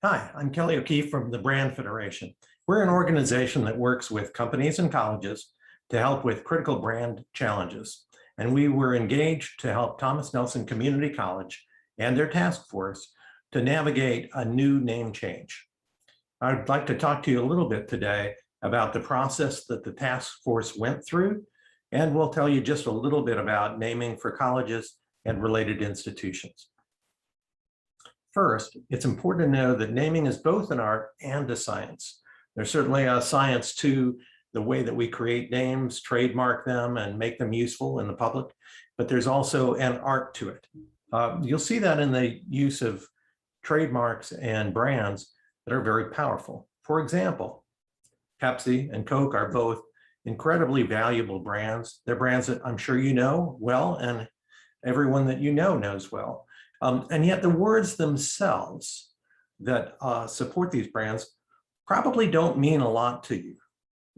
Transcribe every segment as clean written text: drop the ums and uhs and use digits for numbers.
Hi, I'm Kelly O'Keefe from the Brand Federation. We're an organization that works with companies and colleges to help with critical brand challenges. And we were engaged to help Thomas Nelson Community College and their task force to navigate a new name change. I'd like to talk to you a little bit today about the process that the task force went through, and we'll tell you just a little bit about naming for colleges and related institutions. First, it's important to know that naming is both an art and a science. There's certainly a science to the way that we create names, trademark them, and make them useful in the public, but there's also an art to it. You'll see that in the use of trademarks and brands that are very powerful. For example, Pepsi and Coke are both incredibly valuable brands. They're brands that I'm sure you know well, and everyone that you know knows well. And yet the words themselves that support these brands probably don't mean a lot to you.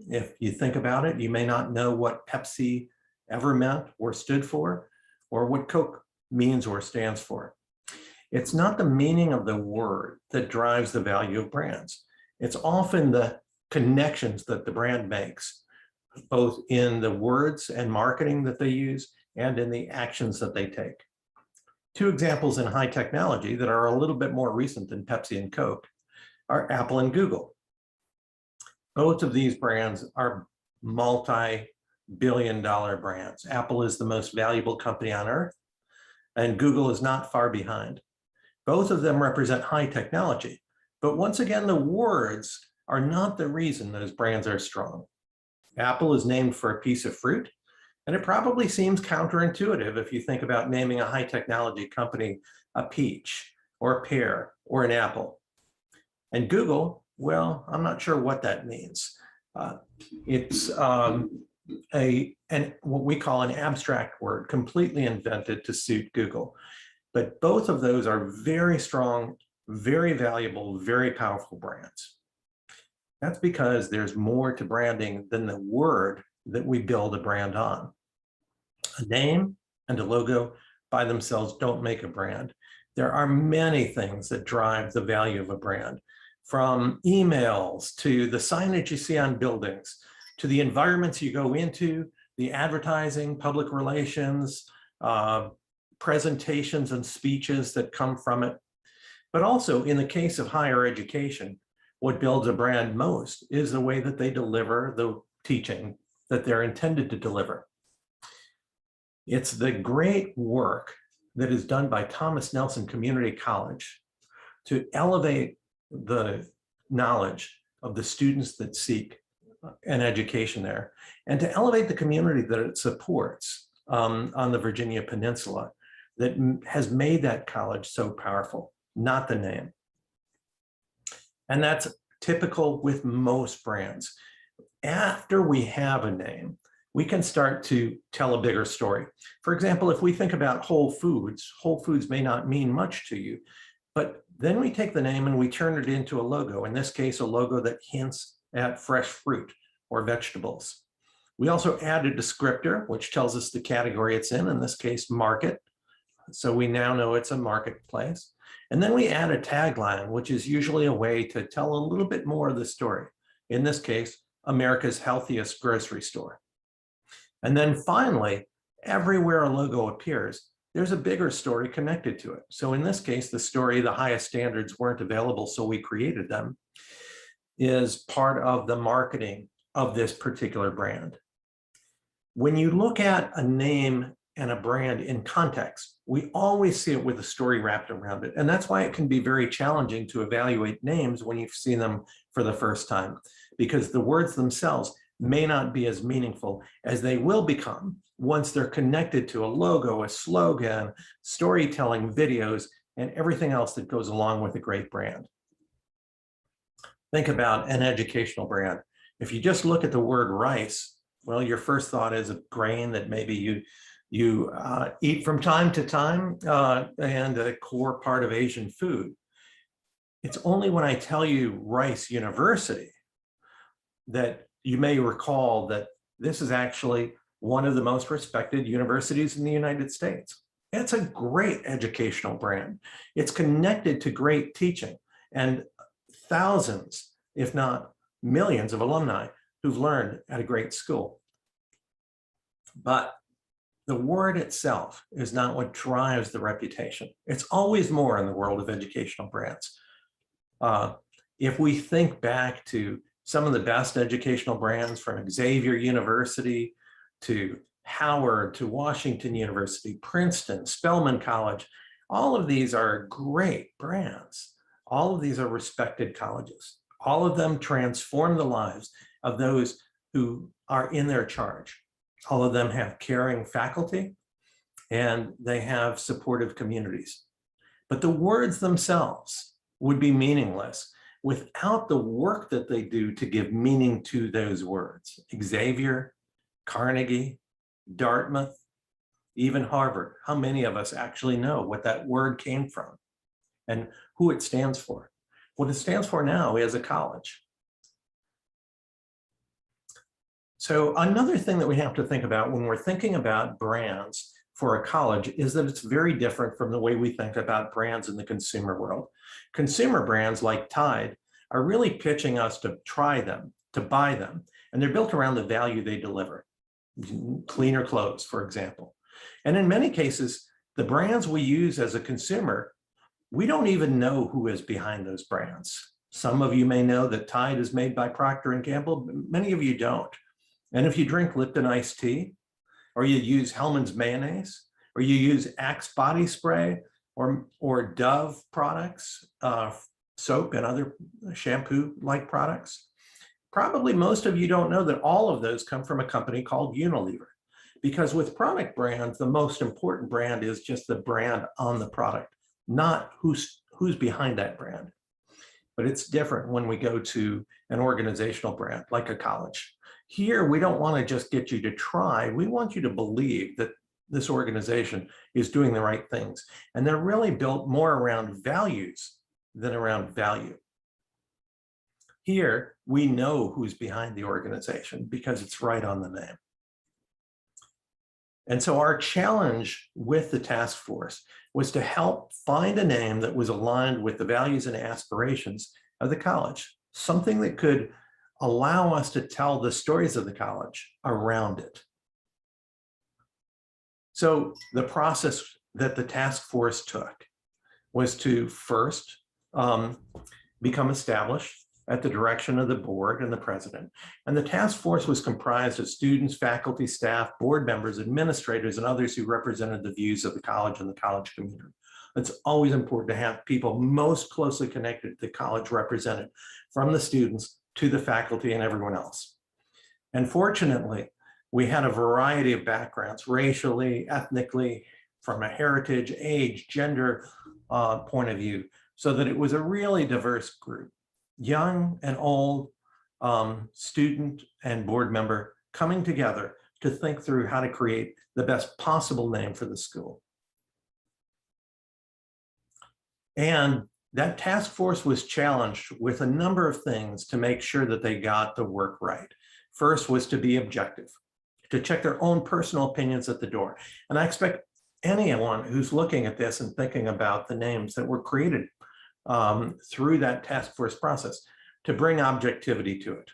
If you think about it, you may not know what Pepsi ever meant or stood for, or what Coke means or stands for. It's not the meaning of the word that drives the value of brands. It's often the connections that the brand makes, both in the words and marketing that they use and in the actions that they take. Two examples in high technology that are a little bit more recent than Pepsi and Coke are Apple and Google. Both of these brands are multi-billion-dollar brands. Apple is the most valuable company on earth, and Google is not far behind. Both of them represent high technology, but once again, the words are not the reason those brands are strong. Apple is named for a piece of fruit, and it probably seems counterintuitive if you think about naming a high technology company a peach or a pear or an apple. And Google, well, I'm not sure what that means. It's what we call an abstract word, completely invented to suit Google. But both of those are very strong, very valuable, very powerful brands. That's because there's more to branding than the word that we build a brand on. A name and a logo by themselves don't make a brand. There are many things that drive the value of a brand, from emails to the signage you see on buildings, to the environments you go into, the advertising, public relations, presentations and speeches that come from it. But also in the case of higher education, what builds a brand most is the way that they deliver the teaching that they're intended to deliver. It's the great work that is done by Thomas Nelson Community College to elevate the knowledge of the students that seek an education there, and to elevate the community that it supports on the Virginia Peninsula that has made that college so powerful, not the name. And that's typical with most brands. After we have a name, we can start to tell a bigger story. For example, if we think about Whole Foods may not mean much to you, but then we take the name and we turn it into a logo, in this case, a logo that hints at fresh fruit or vegetables. We also add a descriptor, which tells us the category it's in this case, market. So we now know it's a marketplace. And then we add a tagline, which is usually a way to tell a little bit more of the story. In this case, America's healthiest grocery store. And then finally, everywhere a logo appears, there's a bigger story connected to it. So in this case, the story, the highest standards weren't available, so we created them, is part of the marketing of this particular brand. When you look at a name and a brand in context, we always see it with a story wrapped around it. And that's why it can be very challenging to evaluate names when you've seen them for the first time, because the words themselves may not be as meaningful as they will become once they're connected to a logo, a slogan, storytelling, videos, and everything else that goes along with a great brand. Think about an educational brand. If you just look at the word rice, well, your first thought is a grain that maybe you eat from time to time and a core part of Asian food. It's only when I tell you Rice University that you may recall that this is actually one of the most respected universities in the United States. It's a great educational brand. It's connected to great teaching. And thousands, if not millions of alumni who've learned at a great school. But the word itself is not what drives the reputation. It's always more in the world of educational brands. If we think back to some of the best educational brands, from Xavier University to Howard to Washington University, Princeton, Spelman College, all of these are great brands. All of these are respected colleges. All of them transform the lives of those who are in their charge. All of them have caring faculty, and they have supportive communities. But the words themselves would be meaningless without the work that they do to give meaning to those words. Xavier, Carnegie, Dartmouth, even Harvard. How many of us actually know what that word came from and who it stands for? What it stands for now is a college. So another thing that we have to think about when we're thinking about brands for a college is that it's very different from the way we think about brands in the consumer world. Consumer brands like Tide are really pitching us to try them, to buy them, and they're built around the value they deliver. Cleaner clothes, for example. And in many cases, the brands we use as a consumer, we don't even know who is behind those brands. Some of you may know that Tide is made by Procter & Gamble, but many of you don't. And if you drink Lipton iced tea, or you use Hellmann's mayonnaise, or you use Axe body spray, or Dove products, soap and other shampoo-like products, probably most of you don't know that all of those come from a company called Unilever. Because with product brands, the most important brand is just the brand on the product, not who's behind that brand. But it's different when we go to an organizational brand like a college. Here, we don't want to just get you to try. We want you to believe that this organization is doing the right things. And they're really built more around values than around value. Here, we know who's behind the organization because it's right on the name. And so our challenge with the task force was to help find a name that was aligned with the values and aspirations of the college, something that could allow us to tell the stories of the college around it. So the process that the task force took was to first become established at the direction of the board and the president. And the task force was comprised of students, faculty, staff, board members, administrators, and others who represented the views of the college and the college community. It's always important to have people most closely connected to the college represented, from the students to the faculty and everyone else. And fortunately, we had a variety of backgrounds, racially, ethnically, from a heritage, age, gender point of view, so that it was a really diverse group, young and old, student and board member coming together to think through how to create the best possible name for the school. And that task force was challenged with a number of things to make sure that they got the work right. First was to be objective, to check their own personal opinions at the door. And I expect anyone who's looking at this and thinking about the names that were created through that task force process to bring objectivity to it.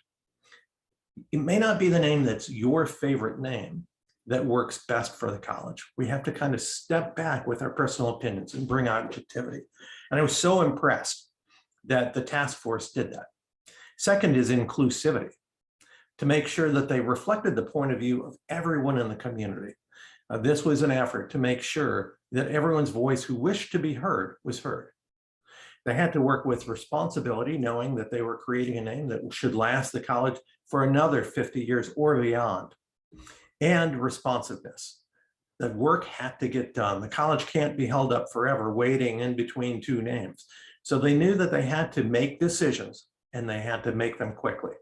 It may not be the name that's your favorite name that works best for the college. We have to kind of step back with our personal opinions and bring objectivity. And I was so impressed that the task force did that. Second is inclusivity, to make sure that they reflected the point of view of everyone in the community. This was an effort to make sure that everyone's voice who wished to be heard was heard. They had to work with responsibility, knowing that they were creating a name that should last the college for another 50 years or beyond. And responsiveness. The work had to get done. The college can't be held up forever waiting in between two names. So they knew that they had to make decisions, and they had to make them quickly.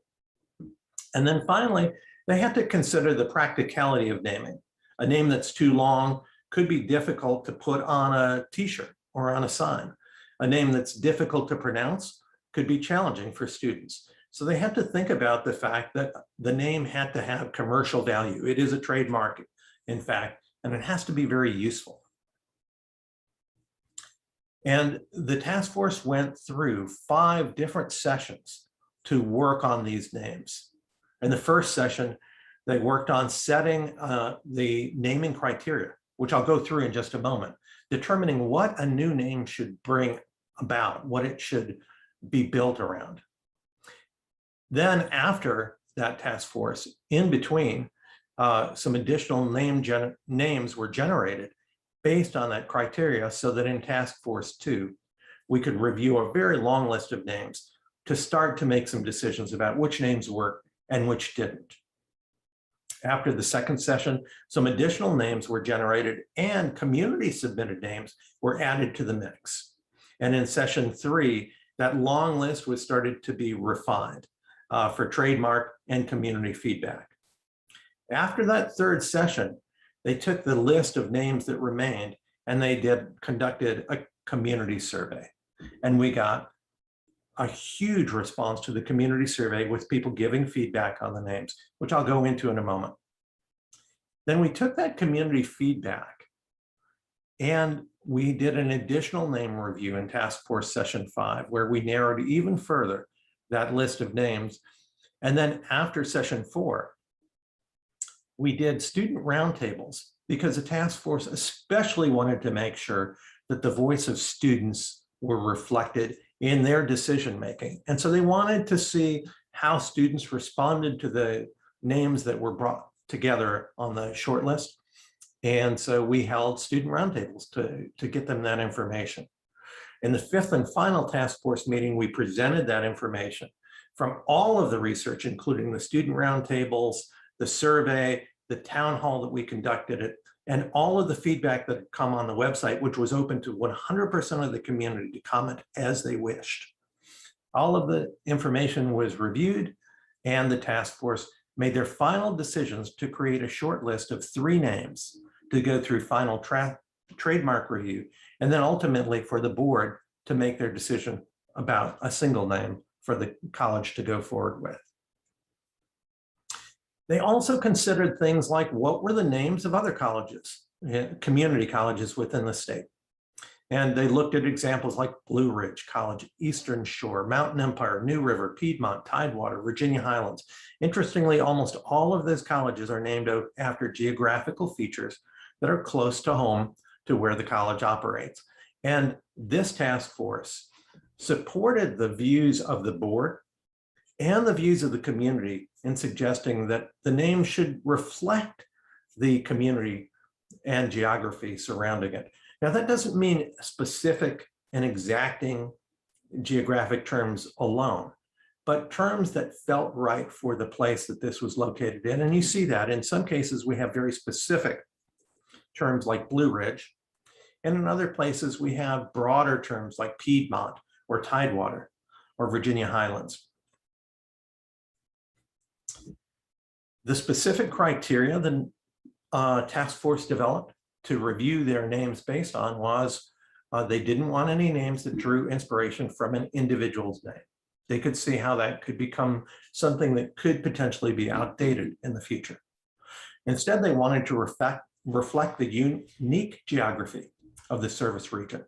And then finally, they had to consider the practicality of naming. A name that's too long could be difficult to put on a t-shirt or on a sign. A name that's difficult to pronounce could be challenging for students. So they had to think about the fact that the name had to have commercial value. It is a trademark, in fact, and it has to be very useful. And the task force went through 5 different sessions to work on these names. In the first session, they worked on setting the naming criteria, which I'll go through in just a moment, determining what a new name should bring about, what it should be built around. Then after that task force, in between, some additional names were generated based on that criteria, so that in task force 2, we could review a very long list of names to start to make some decisions about which names worked and which didn't. After the second session, some additional names were generated and community submitted names were added to the mix. And in session 3, that long list was started to be refined for trademark and community feedback. After that third session, they took the list of names that remained and they conducted a community survey. And we got a huge response to the community survey with people giving feedback on the names, which I'll go into in a moment. Then we took that community feedback and we did an additional name review in task force session 5, where we narrowed even further that list of names. And then after session 4, we did student roundtables because the task force especially wanted to make sure that the voice of students were reflected in their decision-making. And so they wanted to see how students responded to the names that were brought together on the short list. And so we held student roundtables to get them that information. In the 5th and final task force meeting, we presented that information from all of the research, including the student roundtables, the survey, the town hall that we conducted, and all of the feedback that had come on the website, which was open to 100% of the community to comment as they wished. All of the information was reviewed, and the task force made their final decisions to create a short list of 3 names to go through final trademark review, and then ultimately for the board to make their decision about a single name for the college to go forward with. They also considered things like what were the names of other colleges, community colleges within the state. And they looked at examples like Blue Ridge College, Eastern Shore, Mountain Empire, New River, Piedmont, Tidewater, Virginia Highlands. Interestingly, almost all of those colleges are named after geographical features that are close to home to where the college operates. And this task force supported the views of the board and the views of the community in suggesting that the name should reflect the community and geography surrounding it. Now, that doesn't mean specific and exacting geographic terms alone, but terms that felt right for the place that this was located in. And you see that in some cases, we have very specific terms like Blue Ridge. And in other places, we have broader terms like Piedmont or Tidewater or Virginia Highlands. The specific criteria the task force developed to review their names based on was they didn't want any names that drew inspiration from an individual's name. They could see how that could become something that could potentially be outdated in the future. Instead, they wanted to reflect the unique geography of the service region.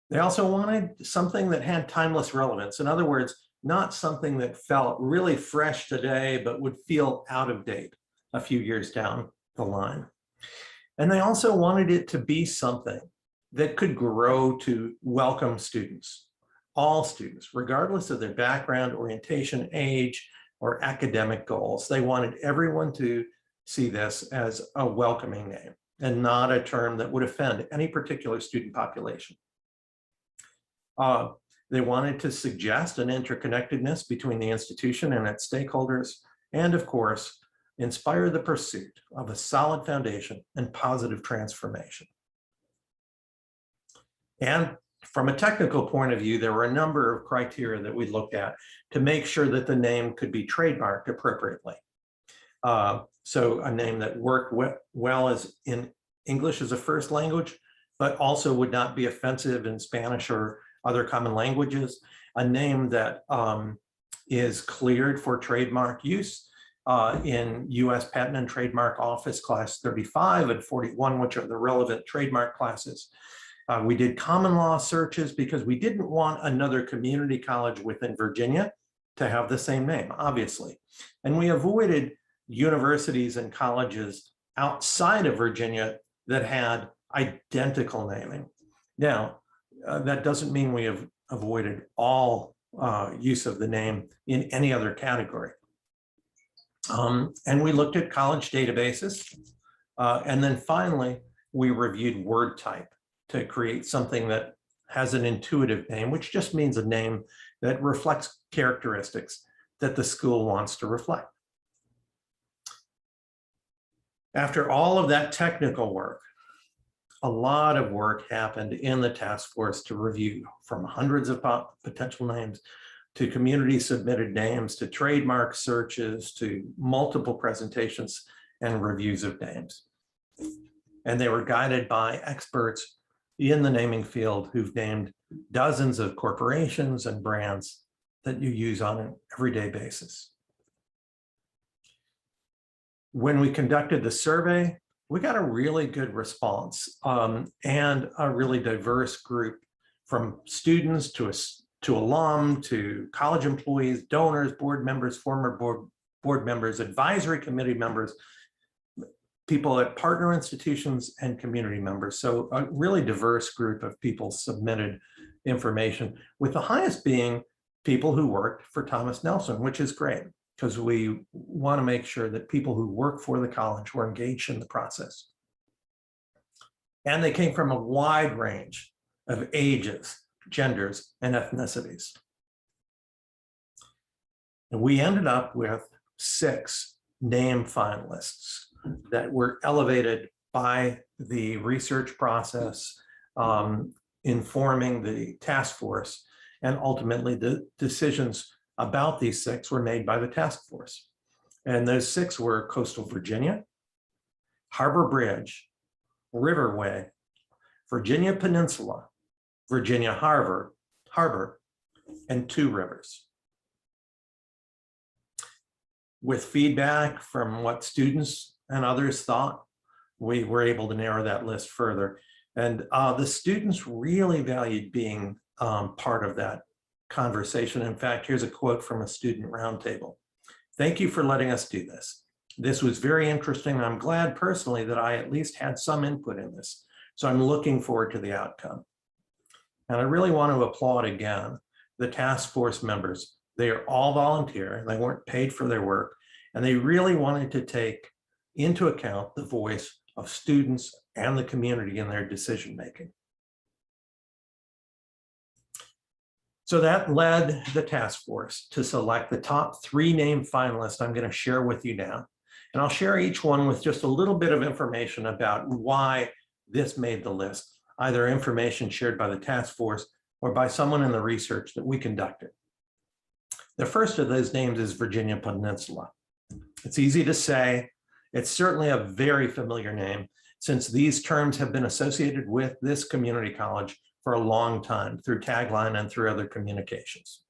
They also wanted something that had timeless relevance. In other words, not something that felt really fresh today, but would feel out of date a few years down the line. And they also wanted it to be something that could grow to welcome students, all students, regardless of their background, orientation, age, or academic goals. They wanted everyone to see this as a welcoming name and not a term that would offend any particular student population. They wanted to suggest an interconnectedness between the institution and its stakeholders, and of course, inspire the pursuit of a solid foundation and positive transformation. And from a technical point of view, there were a number of criteria that we looked at to make sure that the name could be trademarked appropriately. So a name that worked well as in English as a first language, but also would not be offensive in Spanish or other common languages, a name that is cleared for trademark use in US Patent and Trademark Office Class 35 and 41, which are the relevant trademark classes. We did common law searches because we didn't want another community college within Virginia to have the same name, obviously. And we avoided universities and colleges outside of Virginia that had identical naming. Now, that doesn't mean we have avoided all use of the name in any other category. And we looked at college databases. And then finally, we reviewed word type to create something that has an intuitive name, which just means a name that reflects characteristics that the school wants to reflect. After all of that technical work, a lot of work happened in the task force to review from hundreds of potential names to community submitted names, to trademark searches, to multiple presentations and reviews of names. And they were guided by experts in the naming field who've named dozens of corporations and brands that you use on an everyday basis. When we conducted the survey, we got a really good response and a really diverse group, from students to alum, to college employees, donors, board members, former board members, advisory committee members, people at partner institutions, and community members. So a really diverse group of people submitted information, with the highest being people who worked for Thomas Nelson, which is great, because we want to make sure that people who work for the college were engaged in the process. And they came from a wide range of ages, genders, and ethnicities. And we ended up with 6 name finalists that were elevated by the research process, informing the task force, and ultimately the decisions about these 6 were made by the task force. And those 6 were Coastal Virginia, Harbor Bridge, Riverway, Virginia Peninsula, Virginia Harbor, and Two Rivers. With feedback from what students and others thought, we were able to narrow that list further. And the students really valued being part of that conversation. In fact, here's a quote from a student roundtable. "Thank you for letting us do this. This was very interesting. I'm glad personally that I at least had some input in this. So I'm looking forward to the outcome." And I really want to applaud again the task force members. They are all volunteer. They weren't paid for their work. And they really wanted to take into account the voice of students and the community in their decision making. So that led the task force to select the top 3 named finalists I'm going to share with you now. And I'll share each one with just a little bit of information about why this made the list, either information shared by the task force or by someone in the research that we conducted. The first of those names is Virginia Peninsula. It's easy to say. It's certainly a very familiar name, since these terms have been associated with this community college for a long time through tagline and through other communications.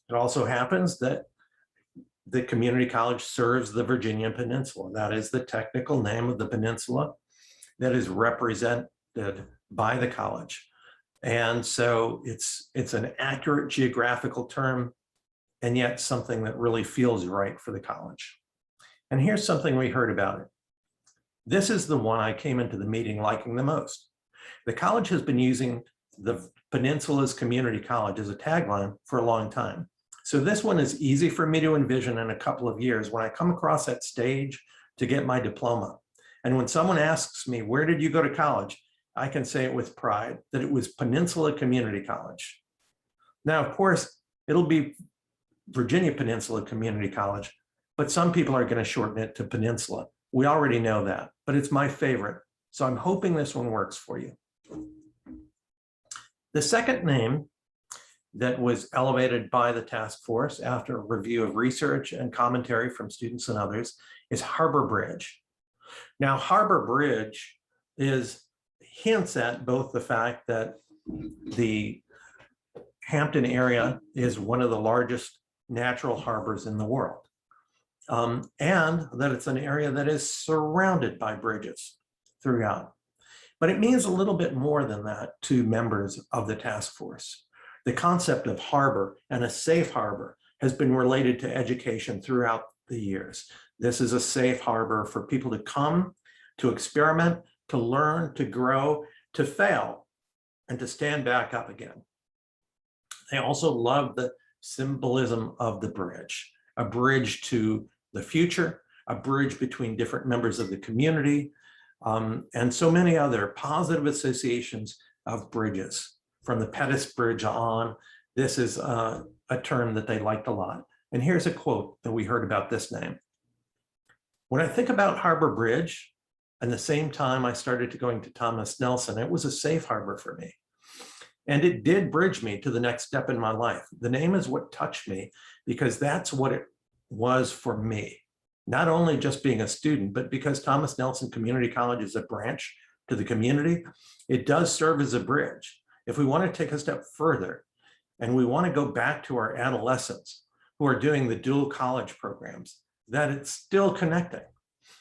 It also happens that the community college serves the Virginia Peninsula. That is the technical name of the peninsula that is represented by the college. And so it's an accurate geographical term, and yet something that really feels right for the college. And here's something we heard about it. This is the one I came into the meeting liking the most. The college has been using the Peninsula's community college as a tagline for a long time. So this one is easy for me to envision in a couple of years when I come across that stage to get my diploma. And when someone asks me, "Where did you go to college?" I can say it with pride that it was Peninsula Community College. Now, of course, it'll be Virginia Peninsula Community College, but some people are going to shorten it to Peninsula. We already know that, but it's my favorite. So I'm hoping this one works for you. The second name that was elevated by the task force after a review of research and commentary from students and others is Harbor Bridge. Now, Harbor Bridge hints at both the fact that the Hampton area is one of the largest natural harbors in the world, and that it's an area that is surrounded by bridges throughout. But it means a little bit more than that to members of the task force. The concept of harbor and a safe harbor has been related to education throughout the years. This is a safe harbor for people to come, to experiment, to learn, to grow, to fail, and to stand back up again. They also love the symbolism of the bridge, a bridge to the future, a bridge between different members of the community, and so many other positive associations of bridges. From the Pettus Bridge on, this is a term that they liked a lot. And here's a quote that we heard about this name. When I think about Harbor Bridge, and the same time I started to going to Thomas Nelson, it was a safe harbor for me. And it did bridge me to the next step in my life. The name is what touched me because that's what it was for me. Not only just being a student, but because Thomas Nelson Community College is a branch to the community, it does serve as a bridge. If we want to take a step further and we want to go back to our adolescents who are doing the dual college programs, that it's still connecting.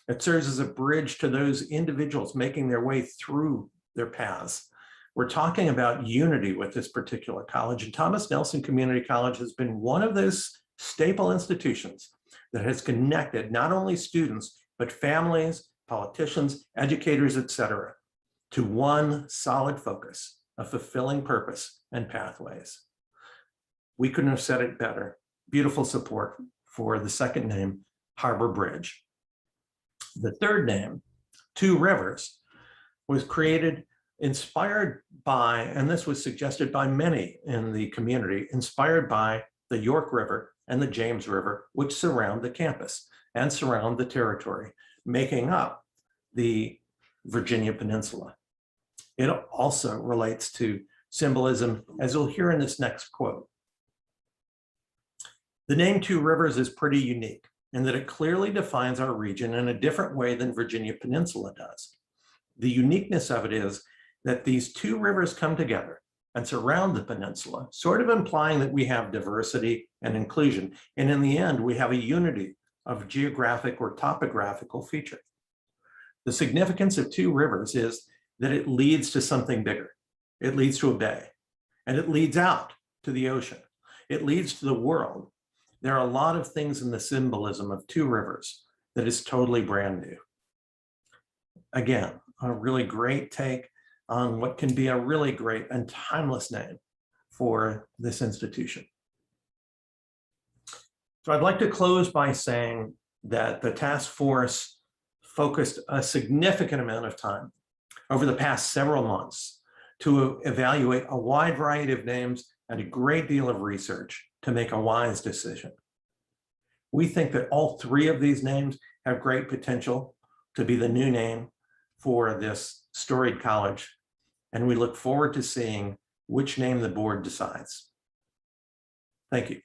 It serves as a bridge to those individuals making their way through their paths. We're talking about unity with this particular college, and Thomas Nelson Community College has been one of those staple institutions that has connected not only students, but families, politicians, educators, et cetera, to one solid focus, a fulfilling purpose and pathways. We couldn't have said it better. Beautiful support for the second name, Harbor Bridge. The third name, Two Rivers, was created, inspired by, and this was suggested by many in the community, inspired by the York River and the James River, which surround the campus and surround the territory, making up the Virginia Peninsula. It also relates to symbolism, as you'll hear in this next quote. The name Two Rivers is pretty unique in that it clearly defines our region in a different way than Virginia Peninsula does. The uniqueness of it is that these two rivers come together and surround the peninsula, sort of implying that we have diversity and inclusion. And in the end, we have a unity of geographic or topographical feature. The significance of Two Rivers is that it leads to something bigger. It leads to a bay, and it leads out to the ocean. It leads to the world. There are a lot of things in the symbolism of Two Rivers that is totally brand new. Again, a really great take on what can be a really great and timeless name for this institution. So I'd like to close by saying that the task force focused a significant amount of time over the past several months to evaluate a wide variety of names and a great deal of research to make a wise decision. We think that all three of these names have great potential to be the new name for this storied college, and we look forward to seeing which name the board decides. Thank you.